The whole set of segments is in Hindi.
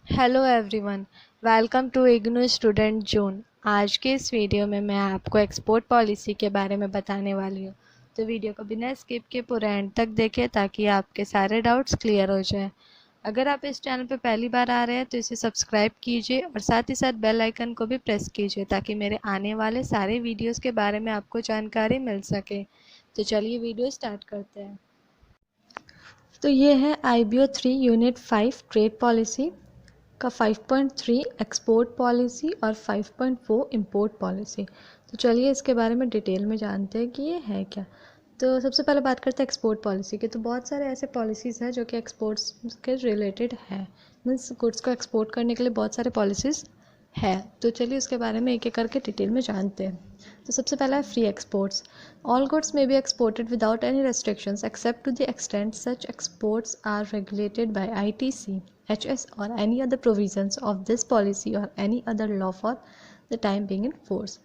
Hello everyone, welcome to IGNOU Student Zone. आज के इस वीडियो में मैं आपको एक्सपोर्ट पॉलिसी के बारे में बताने वाली हूँ। तो वीडियो को बिना स्किप के पूरा एंड तक देखें ताकि आपके सारे डाउट्स क्लियर हो जाए। अगर आप इस चैनल पर पहली बार आ रहे हैं तो इसे सब्सक्राइब कीजिए और साथ ही साथ बेल आइकन को भी प्रेस कीजिए ताकि मेरे आने वाले सारे वीडियोज़ के बारे में आपको जानकारी मिल सके। तो चलिए वीडियो स्टार्ट करते हैं। तो ये है IBO 3 यूनिट 5 ट्रेड पॉलिसी का 5.3 एक्सपोर्ट पॉलिसी और 5.4 इंपोर्ट पॉलिसी। तो चलिए इसके बारे में डिटेल में जानते हैं कि ये है क्या। तो सबसे पहले बात करते हैं एक्सपोर्ट पॉलिसी की। तो बहुत सारे ऐसे पॉलिसीज़ हैं जो कि एक्सपोर्ट्स के रिलेटेड है, मीन्स गुड्स को एक्सपोर्ट करने के लिए बहुत सारे पॉलिसीज़ है। तो चलिए उसके बारे में एक एक करके डिटेल में जानते हैं। तो सबसे पहला है free exports. All goods may be exported without any restrictions except to the extent such exports are regulated by ITC, HS or any other provisions of this policy or any other law for the time being in force।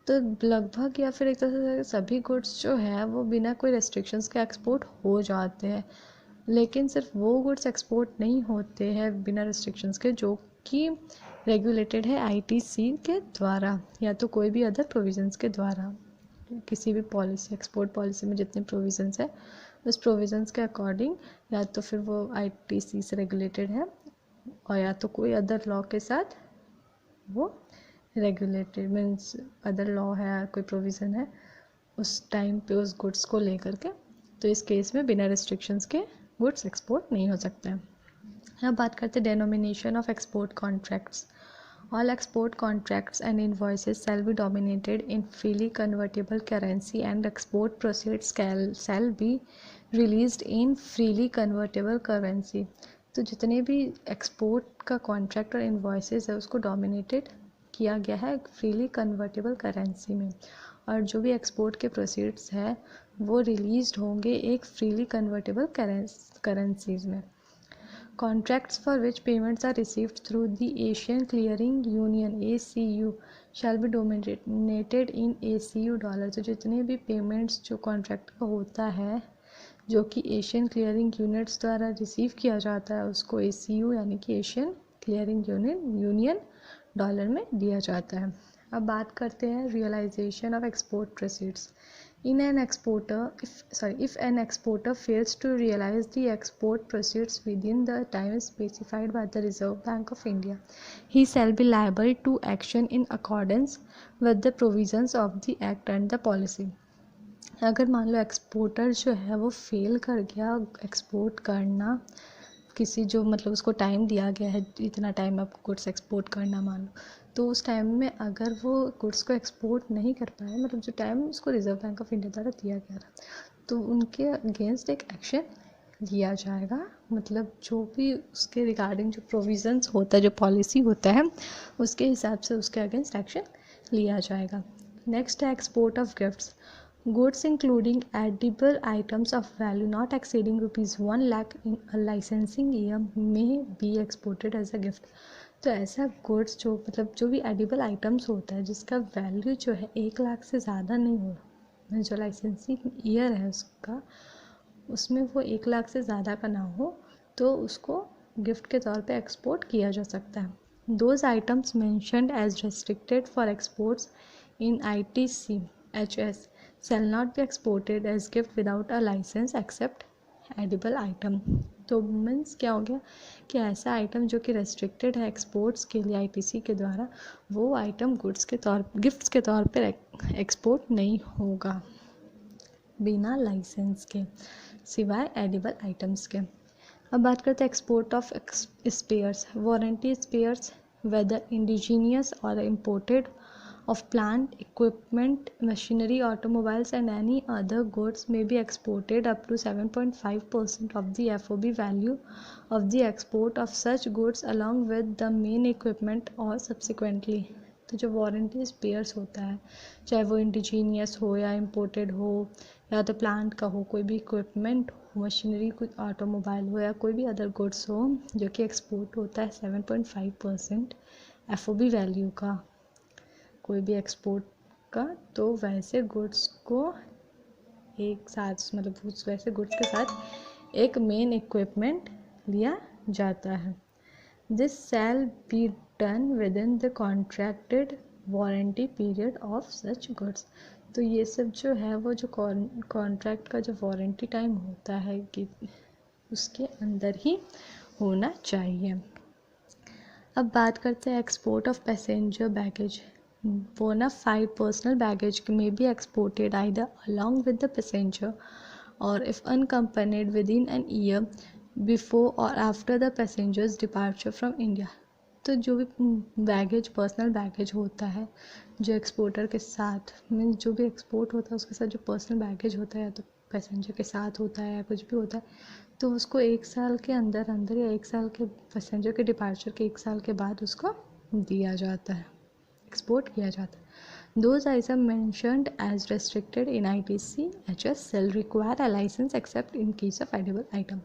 तो लगभग या फिर एक तरह से सभी गुड्स जो है वो बिना कोई रेस्ट्रिक्शंस के एक्सपोर्ट हो जाते हैं, लेकिन सिर्फ वो गुड्स एक्सपोर्ट नहीं होते हैं बिना रिस्ट्रिक्शंस के जो कि रेगुलेटेड है ITC के द्वारा या तो कोई भी अदर प्रोविजंस के द्वारा। किसी भी पॉलिसी, एक्सपोर्ट पॉलिसी में जितने प्रोविजंस है उस प्रोविजंस के अकॉर्डिंग या तो फिर वो ITC से रेगुलेटेड है और या तो कोई अदर लॉ के साथ वो रेगुलेटेड, मीन्स अदर लॉ है, कोई प्रोविज़न है उस टाइम पे उस गुड्स को लेकर के। तो इस केस में बिना रिस्ट्रिक्शंस के गुड्स एक्सपोर्ट नहीं हो सकते हैं। अब बात करते हैं denomination of export contracts. All export contracts and invoices shall be denominated in freely convertible currency and export proceeds shall be released in freely convertible currency। तो जितने भी एक्सपोर्ट का कॉन्ट्रैक्ट और इन्वॉइसेस है उसको डोमिनेटेड किया गया है फ्रीली कन्वर्टेबल करेंसी में, और जो भी एक्सपोर्ट के प्रोसीड्स है वो रिलीज होंगे एक फ्रीली कन्वर्टेबल करेंसीज में। Contracts for which payments are received through the Asian Clearing Union ACU shall be denominated in ACU dollar. तो जितने भी पेमेंट्स जो कॉन्ट्रैक्ट का होता है जो कि एशियन क्लियरिंग यूनिट्स द्वारा रिसीव किया जाता है उसको ACU यानी कि एशियन क्लियरिंग यूनियन डॉलर में दिया जाता है। अब बात करते हैं realisation of export proceeds. In an exporter, if an exporter fails to realize the export proceeds within the time specified by the Reserve Bank of India, he shall be liable to action in accordance with the provisions of the Act and the policy। अगर मान लो एक्सपोर्टर जो है वो फेल कर गया एक्सपोर्ट करना, किसी जो मतलब उसको टाइम दिया गया है इतना टाइम आपको गुड्स एक्सपोर्ट करना मान लो, तो उस टाइम में अगर वो गुड्स को एक्सपोर्ट नहीं कर पाए, मतलब जो टाइम उसको रिजर्व बैंक ऑफ इंडिया द्वारा दिया गया था, तो उनके अगेंस्ट एक एक्शन लिया जाएगा। मतलब जो भी उसके रिगार्डिंग जो प्रोविज़न्स होता है, जो पॉलिसी होता है उसके हिसाब से उसके अगेंस्ट एक्शन लिया जाएगा। नेक्स्ट है export of gifts. Goods including edible items of value not exceeding rupees 1 lakh in a licensing year may be exported as a gift। तो ऐसा गुड्स जो मतलब जो भी एडिबल आइटम्स होता है जिसका वैल्यू जो है 1 लाख से ज़्यादा नहीं हो, जो लाइसेंसिंग ईयर है उसका उसमें वो 1 लाख से ज़्यादा का ना हो, तो उसको गिफ्ट के तौर पे एक्सपोर्ट किया जा सकता है। Those items mentioned as restricted for exports in ITC HS shall not be exported as gift without a license except edible item। तो मीन्स क्या हो गया कि ऐसा आइटम जो कि रेस्ट्रिक्टेड है एक्सपोर्ट्स के लिए ITC के द्वारा, वो आइटम गुड्स के तौर गिफ्ट्स के तौर पर एक्सपोर्ट नहीं होगा बिना लाइसेंस के, सिवाय एडिबल आइटम्स के। अब बात करते हैं export of spares. Warranty spares whether indigenous और imported of plant, equipment, machinery, automobiles and any other goods may be exported up to 7.5% of the FOB value of the export of such goods along with the main equipment or subsequently। तो जो वारंटी स्पेयर्स होता है, चाहे वो इंडिजीनियस हो या इम्पोर्टेड हो या तो प्लांट का हो, कोई भी इक्विपमेंट हो, मशीनरी, कुछ ऑटोमोबाइल हो या कोई भी अदर गुड्स हो जो कि एक्सपोर्ट होता है 7.5% FOB वैल्यू का, कोई भी एक्सपोर्ट का, तो वैसे गुड्स को एक साथ मतलब वैसे गुड्स के साथ एक मेन इक्विपमेंट लिया जाता है। This shall be done with in the contracted warranty period of such goods. तो ये सब जो है वो जो कॉन्ट्रैक्ट का जो वारंटी टाइम होता है कि उसके अंदर ही होना चाहिए। अब बात करते हैं export of passenger baggage. Bonafide personal baggage में be exported either along with the passenger or if unaccompanied within an year before or after the passenger's departure from India. तो जो भी बैगेज पर्सनल बैगेज होता है जो एक्सपोर्टर के साथ मीन्स जो भी एक्सपोर्ट होता है उसके साथ जो पर्सनल बैगेज होता है या तो पैसेंजर के साथ होता है या कुछ भी होता है तो उसको 1 साल के अंदर अंदर या 1 साल के पैसेंजर के डिपार्चर के 1 साल के बाद उसको दिया जाता है, एक्सपोर्ट किया जाता है। Those items mentioned as restricted in ITC HS shall require a license except in case of edible item।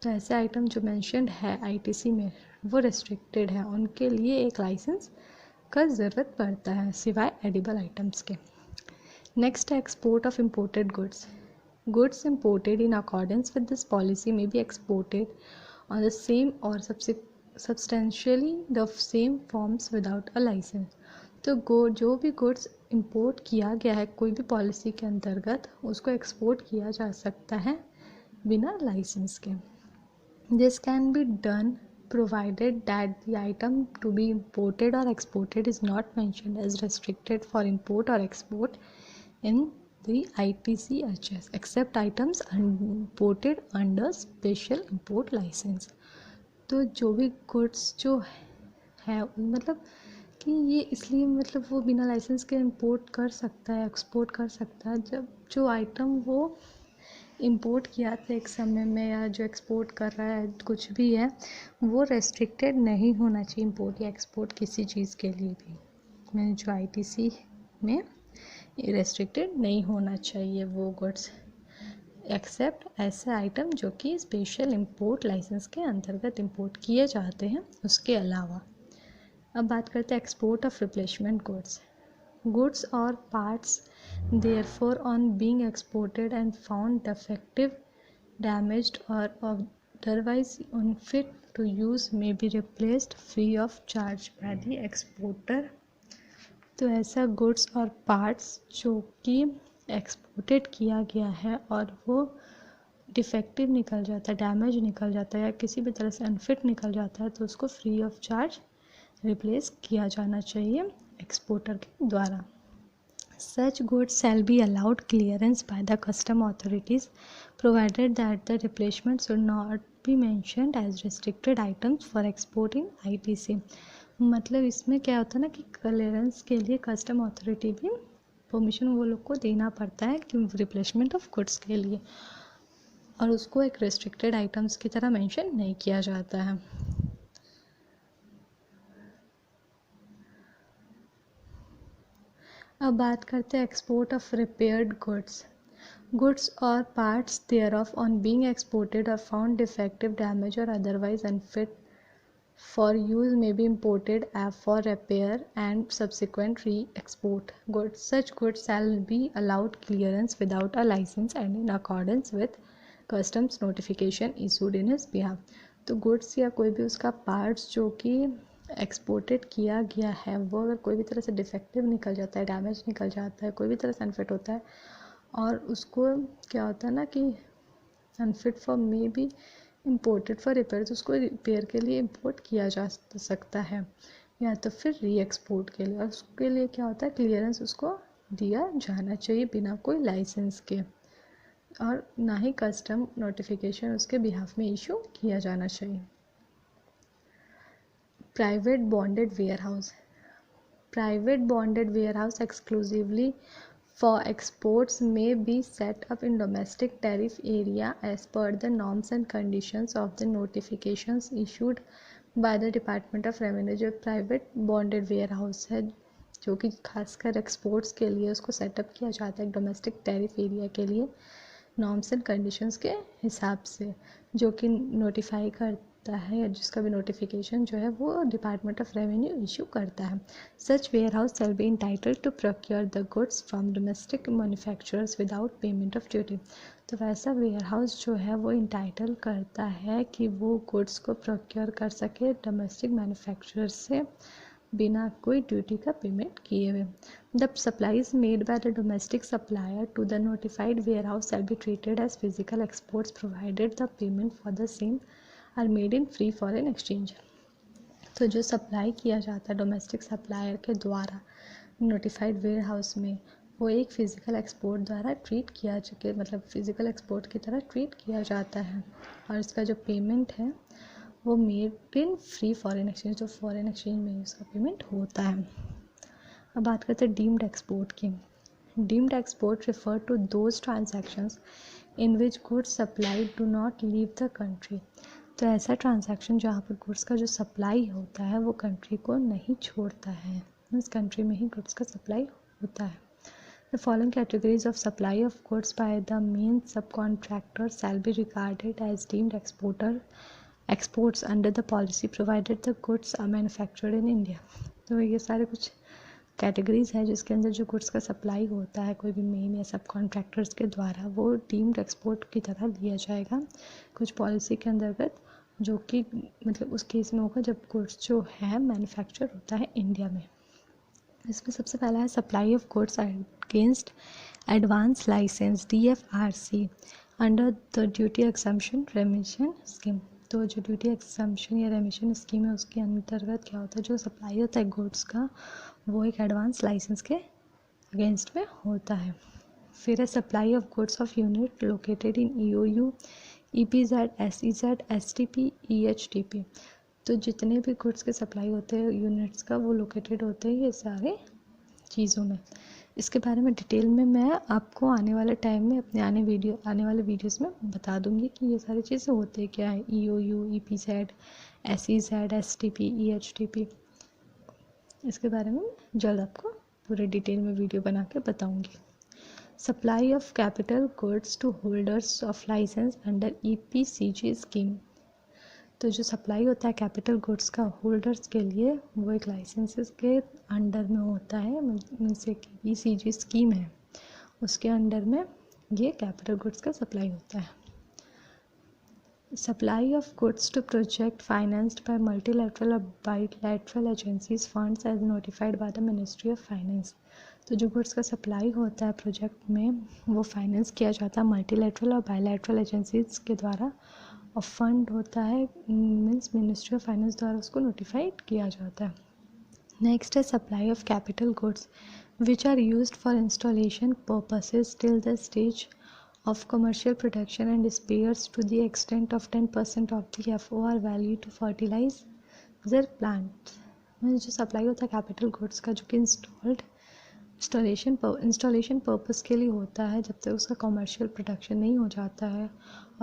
तो ऐसे आइटम जो mentioned है ITC में वो restricted है, उनके लिए एक लाइसेंस का ज़रूरत पड़ता है सिवाय एडिबल आइटम्स के। नेक्स्ट है export of imported goods. Goods imported in accordance with this policy may be exported on the same or substantially the same forms without a license। तो जो भी गुड्स इंपोर्ट किया गया है कोई भी पॉलिसी के अंतर्गत उसको एक्सपोर्ट किया जा सकता है बिना लाइसेंस के। This can be done provided that the item to be imported or exported is not mentioned as restricted for import or export in the ITC-HS except items imported under special import license। तो जो भी गुड्स जो है मतलब कि ये इसलिए मतलब वो बिना लाइसेंस के इंपोर्ट कर सकता है एक्सपोर्ट कर सकता है जब जो आइटम वो इंपोर्ट किया था एक समय में या जो एक्सपोर्ट कर रहा है कुछ भी है वो रेस्ट्रिक्टेड नहीं होना चाहिए इंपोर्ट या एक्सपोर्ट किसी चीज़ के लिए भी। मैंने जो ITC में रेस्ट्रिक्टेड नहीं होना चाहिए वो गुड्स एक्सेप्ट ऐसे आइटम जो कि स्पेशल इंपोर्ट लाइसेंस के अंतर्गत इंपोर्ट किए जाते हैं उसके अलावा। अब बात करते हैं एक्सपोर्ट ऑफ रिप्लेसमेंट गुड्स और parts therefore on being exported and found defective, damaged or otherwise unfit to use may be replaced free of charge by the exporter। तो ऐसा गुड्स और पार्ट्स जो कि एक्सपोर्टेड किया गया है और वो डिफेक्टिव निकल जाता है डैमेज निकल जाता है या किसी भी तरह से अनफिट निकल जाता है तो उसको फ्री ऑफ चार्ज रिप्लेस किया जाना चाहिए एक्सपोर्टर के द्वारा। Such goods shall be allowed clearance by the custom authorities provided that the replacement should not be mentioned as restricted items for export in ITC। मतलब इसमें क्या होता है ना कि क्लियरेंस के लिए कस्टम अथॉरिटी भी परमिशन वो लोग को देना पड़ता है कि रिप्लेसमेंट ऑफ गुड्स के लिए और उसको एक रेस्ट्रिक्टेड आइटम्स की तरह मेंशन नहीं किया जाता है। अब बात करते हैं एक्सपोर्ट ऑफ रिपेयर्ड गुड्स और parts thereof on being exported or found defective, damaged or otherwise unfit for use may be imported for repair and subsequent re-export goods। Such goods shall be allowed clearance without a license and in accordance with customs notification issued in his behalf। तो गुड्स या कोई भी उसका पार्ट्स जो कि एक्सपोर्टेड किया गया है वो अगर कोई भी तरह से डिफेक्टिव निकल जाता है डैमेज निकल जाता है कोई भी तरह से अनफिट होता है और उसको क्या होता है ना कि unfit for may be imported for repair तो उसको रिपेयर के लिए इंपोर्ट किया जा सकता है या तो फिर री एक्सपोर्ट के लिए और उसके लिए क्या होता है क्लियरेंस उसको दिया जाना चाहिए बिना कोई लाइसेंस के और ना ही कस्टम नोटिफिकेशन उसके बिहाफ में इशू किया जाना चाहिए। Private bonded warehouse exclusively for exports may be set up in domestic tariff area as per the norms and conditions of the notifications issued by the Department of Revenue। जो प्राइवेट बॉन्डेड वेयरहाउस है जो कि खासकर एक्सपोर्ट्स के लिए उसको सेटअप किया जाता है डोमेस्टिक टैरिफ एरिया के लिए नॉर्म्स एंड कंडीशंस के हिसाब से जो कि नोटिफाई कर होता है या जिसका भी नोटिफिकेशन जो है वो डिपार्टमेंट ऑफ रेवेन्यू इशू करता है। Such warehouse shall be entitled to procure the goods from domestic manufacturers without payment of duty. तो वैसा वेयर हाउस जो है वो इंटाइटल करता है कि वो गुड्स को प्रोक्योर कर सके डोमेस्टिक मैन्युफैक्चरर से बिना कोई ड्यूटी का पेमेंट किए हुए। The supplies made by the domestic supplier to the notified warehouse shall be treated as physical exports provided the payment for the same are made in free foreign exchange. तो जो सप्लाई किया जाता है डोमेस्टिक सप्लायर के द्वारा नोटिफाइड वेयर हाउस में, वो एक फ़िज़िकल एक्सपोर्ट द्वारा ट्रीट किया जाके मतलब फ़िज़िकल एक्सपोर्ट की तरह ट्रीट किया जाता है, और इसका जो पेमेंट है वो made in free foreign exchange, जो फॉरेन एक्सचेंज में उसका पेमेंट होता है। अब बात करते हैं डीम्ड एक्सपोर्ट की। Deemed export refer to those transactions in which goods supplied do not leave the country. तो ऐसा ट्रांजैक्शन जहाँ पर गुड्स का जो सप्लाई होता है वो कंट्री को नहीं छोड़ता है, उस कंट्री में ही गुड्स का सप्लाई होता है। The following categories of supply of goods by the main subcontractor shall be regarded as deemed exports under the policy provided the goods are manufactured in India। तो ये सारे कुछ कैटेगरीज है जिसके अंदर जो गुड्स का सप्लाई होता है कोई भी मेन या सब कॉन्ट्रैक्टर्स के द्वारा, वो डीम्ड एक्सपोर्ट की तरह लिया जाएगा कुछ पॉलिसी के अंतर्गत, जो कि मतलब उस केस में होगा जब गुड्स जो है मैन्युफैक्चर होता है इंडिया में। इसमें सबसे पहला है supply of goods against advance licence DFRC under the duty exemption remission scheme. तो जो ड्यूटी एक्सम्पशन या रेमिशन स्कीम है उसके अंतर्गत क्या होता है, जो सप्लाई होता है गुड्स का वो एक एडवांस लाइसेंस के अगेंस्ट में होता है। फिर है supply of goods of unit located in EOU, EPZ, SEZ, STP, EHTP। तो जितने भी गुड्स के सप्लाई होते हैं यूनिट्स का वो लोकेटेड होते हैं ये सारे चीज़ों में। इसके बारे में डिटेल में मैं आपको आने वाले टाइम में अपने आने वाले वीडियोस में बता दूंगी कि ये सारी चीज़ें होते क्या है, EOU, EPZ, SEZ, STP, EHTP। इसके बारे में जल्द आपको पूरे डिटेल में वीडियो बना के बताऊंगी। Supply of capital goods to holders of licence under EPCG scheme. तो जो सप्लाई होता है कैपिटल गुड्स का होल्डर्स के लिए वो एक लाइसेंसेस के अंडर में होता है, जैसे कि EPCG स्कीम है उसके अंडर में ये कैपिटल गुड्स का सप्लाई होता है। Supply of goods to project financed by multilateral और bilateral agencies funds as notified by the ministry of finance. तो जो गुड्स का सप्लाई होता है प्रोजेक्ट में वो फाइनेंस किया जाता है मल्टीलैटरल और बाइलैटरल एजेंसीज के द्वारा, और फंड होता है मीन्स मिनिस्ट्री ऑफ फाइनेंस द्वारा उसको नोटिफाइड किया जाता है। नेक्स्ट है supply of capital goods which are used for installation purposes till the stage of commercial production and spares to the extent of 10% of the FOR value to fertilizer plants। जो सप्लाई होता है कैपिटल गुड्स का जो कि इंस्टॉलेशन पर्पस के लिए होता है, जब तक उसका कमर्शियल प्रोडक्शन नहीं हो जाता है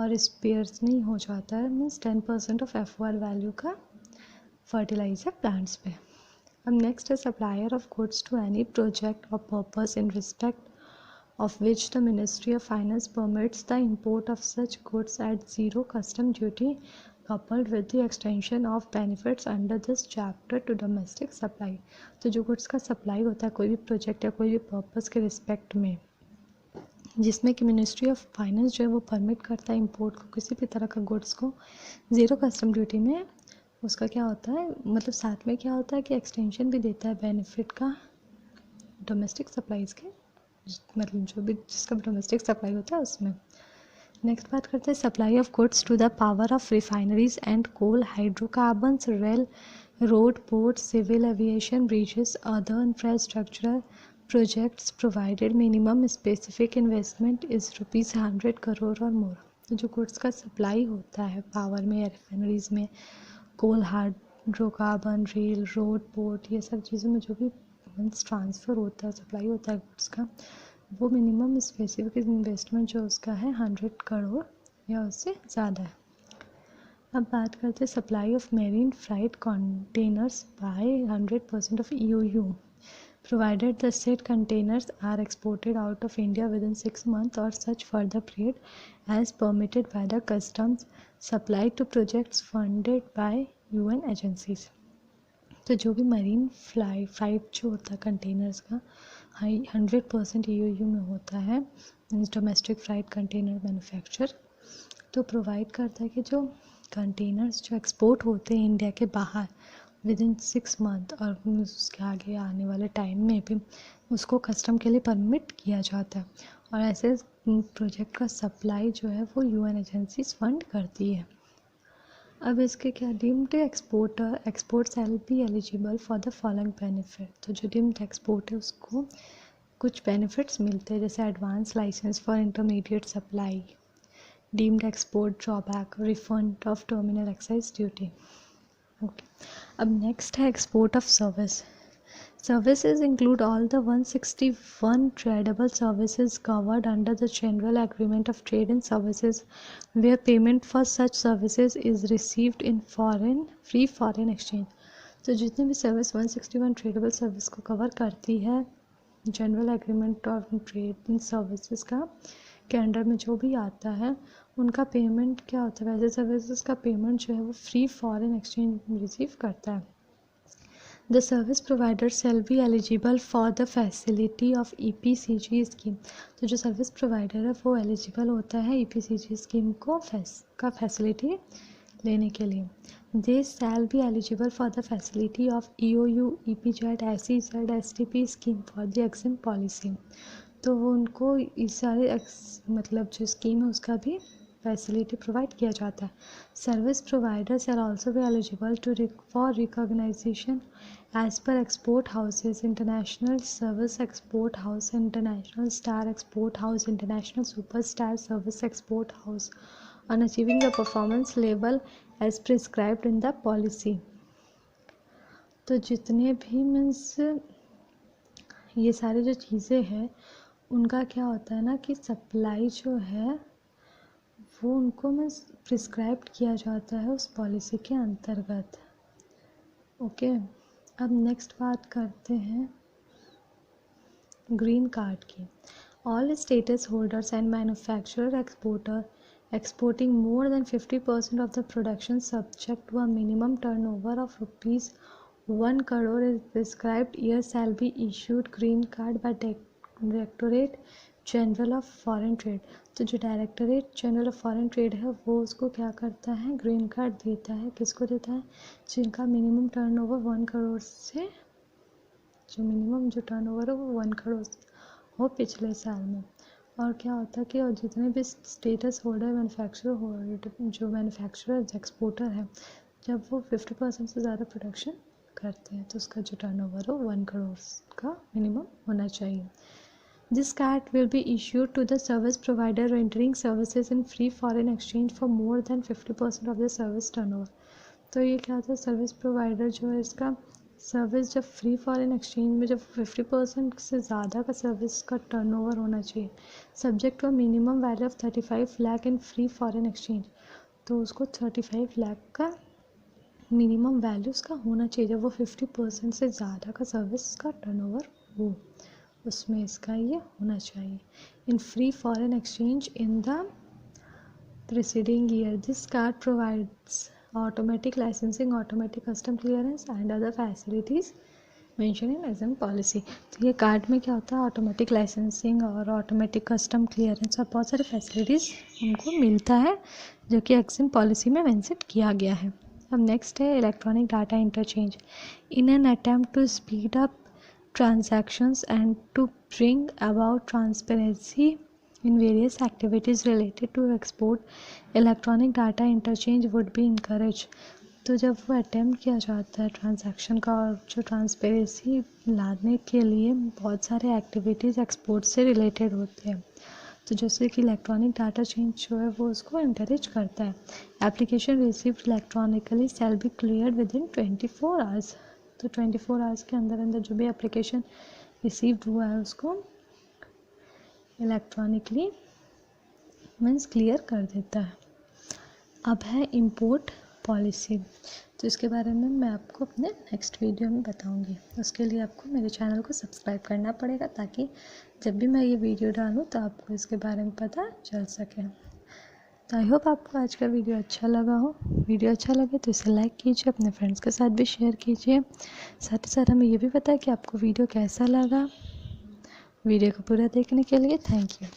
और स्पेयर्स नहीं हो जाता है, मीन्स 10% ऑफ FOR वैल्यू का फर्टिलाइजर प्लांट्स पे। अब नेक्स्ट है supplier of goods to any project और purpose in respect of which the Ministry of Finance permits the import of such goods at zero custom duty coupled with the extension of benefits under this chapter to domestic supply। तो जो गुड्स का सप्लाई होता है कोई भी प्रोजेक्ट या कोई भी पर्पस के रिस्पेक्ट में जिसमें कि मिनिस्ट्री ऑफ फाइनेंस जो है वो परमिट करता है इंपोर्ट को किसी भी तरह का गुड्स को ज़ीरो कस्टम ड्यूटी में, उसका क्या होता है मतलब साथ में क्या होता है कि एक्सटेंशन भी देता है बेनिफिट का डोमेस्टिक सप्लाईज़ के, मतलब जो भी जिसका डोमेस्टिक सप्लाई होता है उसमें। नेक्स्ट बात करते हैं supply of goods to the power of refineries and coal hydrocarbons rail road port civil aviation bridges other infrastructural projects provided minimum specific investment is ₹100 crore और मोर। तो जो गुड्स का सप्लाई होता है पावर में या रिफाइनरीज में, कोल हाइड्रोकार्बन रेल रोड पोर्ट ये सब चीज़ों में जो भी ट्रांसफ़र होता है सप्लाई होता है गुड्स का, वो मिनिमम स्पेसिफिक इन्वेस्टमेंट जो उसका है 100 करोड़ या उससे ज़्यादा है। अब बात करते हैं supply of marine freight containers by 100% ऑफ EOU provided the said containers are exported out of India within 6 months or such further period as permitted by the customs supplied to projects funded by UN agencies। तो जो भी मरीन फ्लाइट जो होता है कंटेनर्स का 100% EU में होता है, डोमेस्टिक फ्लाइट कंटेनर मैन्युफैक्चर, तो प्रोवाइड करता है कि जो कंटेनर्स जो एक्सपोर्ट होते हैं इंडिया के बाहर विद इन 6 मंथ और उसके आगे आने वाले टाइम में भी उसको कस्टम के लिए परमिट किया जाता है, और ऐसे प्रोजेक्ट का सप्लाई जो है वो UN एजेंसीज फंड करती है। अब इसके क्या deemed export shall be eligible for the following benefit. तो जो डीम्ड एक्सपोर्ट है उसको कुछ बेनिफिट्स मिलते हैं, जैसे advance licence for intermediate supply, deemed export drawback, refund of terminal excise duty. Okay, अब नेक्स्ट है export of service. Services include all the 161 tradable services covered under the General Agreement of Trade in Services, where payment for such services is received in free foreign exchange। तो जितने भी सर्विस 161 ट्रेडेबल सर्विस को कवर करती है general agreement of trade in services का के अंडर में जो भी आता है उनका पेमेंट क्या होता है, वैसे सर्विसेज का पेमेंट जो है वो फ्री फॉरेन एक्सचेंज रिसीव करता है। The service provider shall be eligible for the facility of EPCG scheme। तो जो सर्विस प्रोवाइडर है वो एलिजिबल होता है EPCG स्कीम को का फैसिलिटी लेने के लिए। They shall be eligible for the facility of EOU, EPZ, SEZ, STP scheme for the EXIM policy। तो वो उनको इस सारे मतलब जो स्कीम है उसका भी फैसिलिटी प्रोवाइड किया जाता है। सर्विस प्रोवाइडर्स आर ऑल्सो भी eligible for recognition as per export houses, international service export house, international star export house, international super star service export house on achieving the performance level as prescribed in the policy. तो जितने भी मीन्स ये सारी जो चीज़ें हैं उनका क्या होता है ना कि सप्लाई जो है वो उनको में प्रिस्क्राइब किया जाता है उस पॉलिसी के अंतर्गत। ओके, अब नेक्स्ट बात करते हैं ग्रीन कार्ड की। All status holders and manufacturer exporting more than 50% of the production subject to a minimum turnover of ₹1 crore in prescribed year shall be issued green card by Directorate general of foreign trade. तो जो directorate general of foreign trade है वो उसको क्या करता है, ग्रीन कार्ड देता है। किसको देता है, जिनका मिनिमम टर्नओवर 1 करोड़ से जो मिनिमम जो टर्नओवर है वो 1 करोड़ हो पिछले साल में। और क्या होता है कि और जितने भी स्टेटस होल्डर जो मैन्युफैक्चरर एक्सपोर्टर है जब वो 50% से ज़्यादा प्रोडक्शन करते हैं तो उसका जो टर्नओवर हो 1 करोड़ का मिनिमम होना चाहिए। This card will be issued to the service provider rendering services in free foreign exchange for more than 50% of the service turnover। तो ये क्या होता है, सर्विस प्रोवाइडर जो है इसका सर्विस जब फ्री फॉरेन एक्सचेंज में जब 50% से ज़्यादा का सर्विस का टर्नओवर होना चाहिए subject to minimum value of 35 lakh in free foreign exchange, तो उसको 35 लाख का मिनिमम वैल्यू उसका होना चाहिए जब वो 50% से ज़्यादा का सर्विस का टर्नओवर हो, उसमें इसका ये होना चाहिए। In free foreign exchange in the preceding year this card provides automatic licensing, automatic custom clearance and other facilities mention in EXIM policy. तो ये कार्ड में क्या होता है, ऑटोमेटिक लाइसेंसिंग और ऑटोमेटिक कस्टम क्लियरेंस और बहुत सारे फैसिलिटीज़ उनको मिलता है जो कि एग्जिम पॉलिसी में मेंशन किया गया है। अब नेक्स्ट है electronic data interchange. In an attempt to speed up transactions and to bring about transparency in various activities related to export, electronic data interchange would be encouraged। तो जब वो अटेम्प्ट किया जाता है ट्रांजैक्शन का और जो ट्रांसपेरेंसी लाने के लिए बहुत सारे एक्टिविटीज़ एक्सपोर्ट से रिलेटेड होते हैं, तो जैसे कि इलेक्ट्रॉनिक डाटा चेंज जो है वो उसको इंकरेज करता है। Application received electronically shall be cleared with in 24 hours. तो 24 आवर्स के अंदर अंदर जो भी एप्लीकेशन रिसीव्ड हुआ है उसको इलेक्ट्रॉनिकली मीन्स क्लियर कर देता है। अब है इंपोर्ट पॉलिसी। तो इसके बारे में मैं आपको अपने नेक्स्ट वीडियो में बताऊंगी। उसके लिए आपको मेरे चैनल को सब्सक्राइब करना पड़ेगा, ताकि जब भी मैं ये वीडियो डालूँ तो आपको इसके बारे में पता चल सके। तो आई होप आपको आज का वीडियो अच्छा लगा हो। वीडियो अच्छा लगे तो इसे लाइक कीजिए, अपने फ्रेंड्स के साथ भी शेयर कीजिए। साथ ही साथ हमें ये भी बताएं कि आपको वीडियो कैसा लगा। वीडियो को पूरा देखने के लिए थैंक यू।